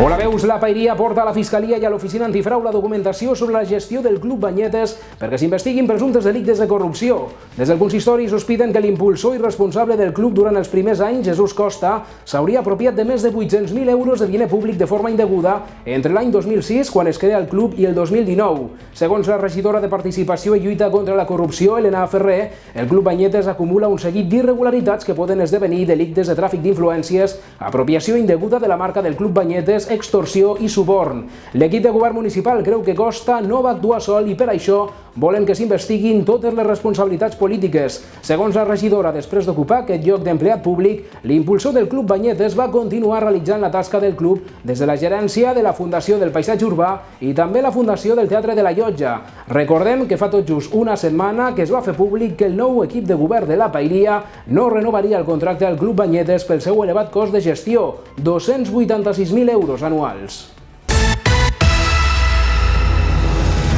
Hola, veus, la Paeria porta a la Fiscalia i a l'Oficina Antifrau la documentació sobre la gestió del Club Banyetes perquè s'investiguin presumptes delictes de corrupció. Des del consistori sospiten que l'impulsor i responsable del club durant els primers anys, Jesús Costa, s'hauria apropiat de més de 800.000 euros de diner públic de forma indeguda entre l'any 2006, quan es crea el club, i el 2019. Segons la regidora de Participació i Lluita contra la Corrupció, Elena Ferrer, el Club Banyetes acumula un seguit d'irregularitats que poden esdevenir delictes de tràfic d'influències, apropiació indeguda de la marca del Club Banyetes, extorsió i suborn. L'equip de govern municipal creu que Costa no va actuar sol i per això volen que s'investiguin totes les responsabilitats polítiques. Segons la regidora, després d'ocupar aquest lloc d'empleat públic, l'impulsor del Club Banyetes va continuar realitzant la tasca del club des de la gerència de la Fundació del Paisatge Urbà i també la Fundació del Teatre de la Llotja. Recordem que fa tot just una setmana que es va fer públic que el nou equip de govern de la Paeria no renovaria el contracte al Club Banyetes pel seu elevat cost de gestió, 286.000 euros anuals.